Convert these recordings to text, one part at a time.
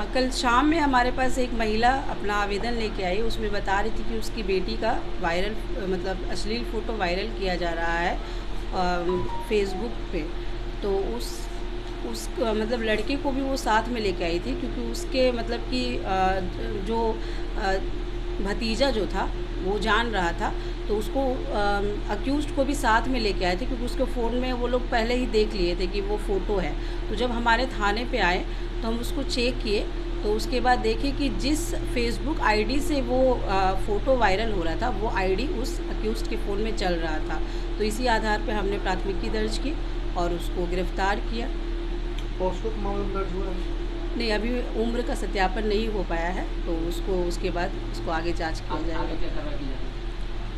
कल शाम में हमारे पास एक महिला अपना आवेदन लेके आई। उसमें बता रही थी कि उसकी बेटी का वायरल मतलब अश्लील फ़ोटो वायरल किया जा रहा है फेसबुक पे। तो मतलब लड़के को भी वो साथ में लेके आई थी, क्योंकि उसके मतलब कि जो भतीजा जो था वो जान रहा था। तो उसको अक्यूज़्ड को भी साथ में लेके आए थे, क्योंकि उसके फ़ोन में वो लोग पहले ही देख लिए थे कि वो फ़ोटो है। तो जब हमारे थाने पे आए तो हम उसको चेक किए, तो उसके बाद देखे कि जिस फ़ेसबुक आईडी से वो फ़ोटो वायरल हो रहा था, वो आईडी उस अक्यूज़्ड के फ़ोन में चल रहा था। तो इसी आधार पे हमने प्राथमिकी दर्ज की और उसको गिरफ़्तार किया। पॉस्को मामला दर्ज हुआ है? नहीं, अभी उम्र का सत्यापन नहीं हो पाया है, तो उसके बाद उसको आगे जाँच किया आगे जाएगा। क्या कार्रवाई की जाएगी?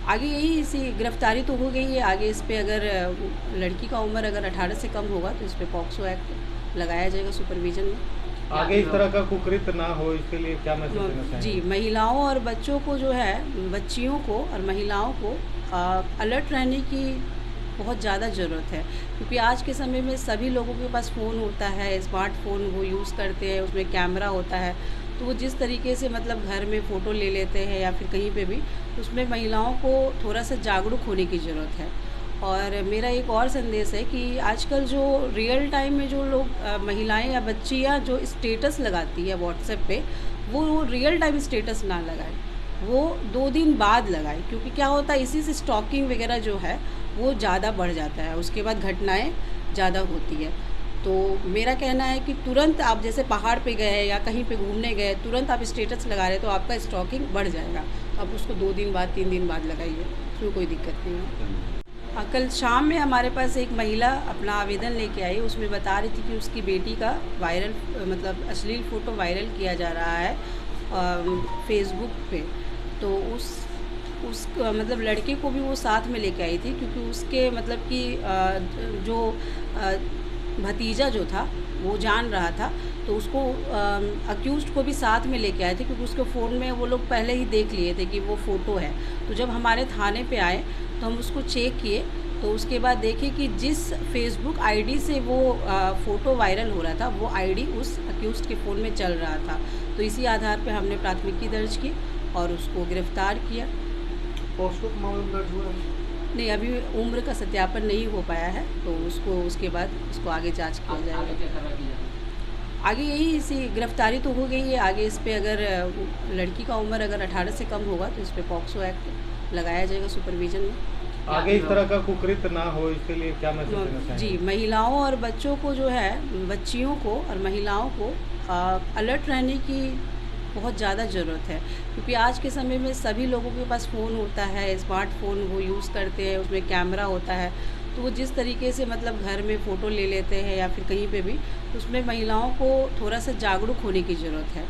आगे यही इसी गिरफ़्तारी तो हो गई है। आगे इस पे अगर लड़की का उम्र अगर 18 से कम होगा तो इस पे पॉक्सो एक्ट लगाया जाएगा सुपरविज़न में। आगे इस तरह का कुकृत्य ना हो, इसके लिए क्या मैसेज देना जी, चाहेंगे? महिलाओं और बच्चों को जो है, बच्चियों को और महिलाओं को अलर्ट रहने की बहुत ज़्यादा ज़रूरत है, क्योंकि आज के समय में सभी लोगों के पास फ़ोन होता है, स्मार्टफ़ोन वो यूज़ करते हैं, उसमें कैमरा होता है। तो वो जिस तरीके से मतलब घर में फ़ोटो ले लेते हैं या फिर कहीं पे भी, तो उसमें महिलाओं को थोड़ा-सा जागरूक होने की ज़रूरत है। और मेरा एक और संदेश है कि आजकल जो रियल टाइम में जो लोग महिलाएं या बच्चियां जो स्टेटस लगाती है व्हाट्सएप पे, वो रियल टाइम स्टेटस ना लगाए, वो 2 दिन बाद लगाए, क्योंकि क्या होता है इसी से स्टॉकिंग वगैरह जो है वो ज़्यादा बढ़ जाता है, उसके बाद घटनाएं ज़्यादा होती है। तो मेरा कहना है कि तुरंत आप जैसे पहाड़ पे गए या कहीं पे घूमने गए, तुरंत आप स्टेटस लगा रहे तो आपका स्टॉकिंग बढ़ जाएगा। तो आप उसको 2 दिन बाद 3 दिन बाद लगाइए, उसमें कोई दिक्कत नहीं है। कल शाम में हमारे पास एक महिला अपना आवेदन लेके आई। उसमें बता रही थी कि उसकी बेटी का वायरल मतलब अश्लील फ़ोटो वायरल किया जा रहा है फेसबुक पे। तो मतलब लड़के को भी वो साथ में लेके आई थी, क्योंकि उसके मतलब कि जो भतीजा जो था वो जान रहा था। तो उसको अक्यूज़्ड को भी साथ में लेके आए थे, क्योंकि उसके फ़ोन में वो लोग पहले ही देख लिए थे कि वो फ़ोटो है। तो जब हमारे थाने पे आए तो हम उसको चेक किए, तो उसके बाद देखे कि जिस फ़ेसबुक आईडी से वो फ़ोटो वायरल हो रहा था, वो आईडी उस अक्यूज़्ड के फ़ोन में चल रहा था। तो इसी आधार पे हमने प्राथमिकी दर्ज की और उसको गिरफ़्तार किया। पॉस्को मामला दर्ज हुआ है? नहीं, अभी उम्र का सत्यापन नहीं हो पाया है, तो उसके बाद उसको आगे जाँच किया आगे जाएगा। क्या कार्रवाई की जाएगी? आगे यही इसी गिरफ़्तारी तो हो गई है। आगे इस पे अगर लड़की का उम्र अगर 18 से कम होगा तो इस पे पॉक्सो एक्ट लगाया जाएगा सुपरविज़न में। आगे इस तरह का कुकृत्य ना हो, इसके लिए क्या मैसेज देना जी, चाहेंगे? महिलाओं और बच्चों को जो है, बच्चियों को और महिलाओं को अलर्ट रहने की बहुत ज़्यादा ज़रूरत है, क्योंकि आज के समय में सभी लोगों के पास फ़ोन होता है, स्मार्टफ़ोन वो यूज़ करते हैं, उसमें कैमरा होता है। तो वो जिस तरीके से मतलब घर में फ़ोटो ले लेते हैं या फिर कहीं पे भी, तो उसमें महिलाओं को थोड़ा-सा जागरूक होने की ज़रूरत है।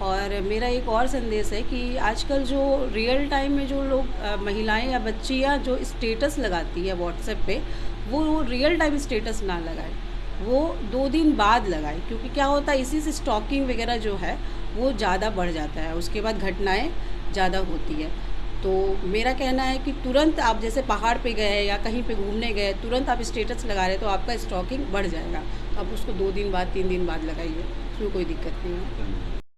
और मेरा एक और संदेश है कि आजकल जो रियल टाइम में जो लोग महिलाएं या बच्चियां जो स्टेटस लगाती है व्हाट्सएप पे, वो रियल टाइम स्टेटस ना लगाए, वो 2 दिन बाद लगाए, क्योंकि क्या होता है इसी से स्टॉकिंग वगैरह जो है वो ज़्यादा बढ़ जाता है, उसके बाद घटनाएं ज़्यादा होती है। तो मेरा कहना है कि तुरंत आप जैसे पहाड़ पे गए या कहीं पे घूमने गए, तुरंत आप स्टेटस लगा रहे तो आपका स्टॉकिंग बढ़ जाएगा। तो आप उसको 2 दिन बाद 3 दिन बाद लगाइए, उसमें कोई दिक्कत नहीं है।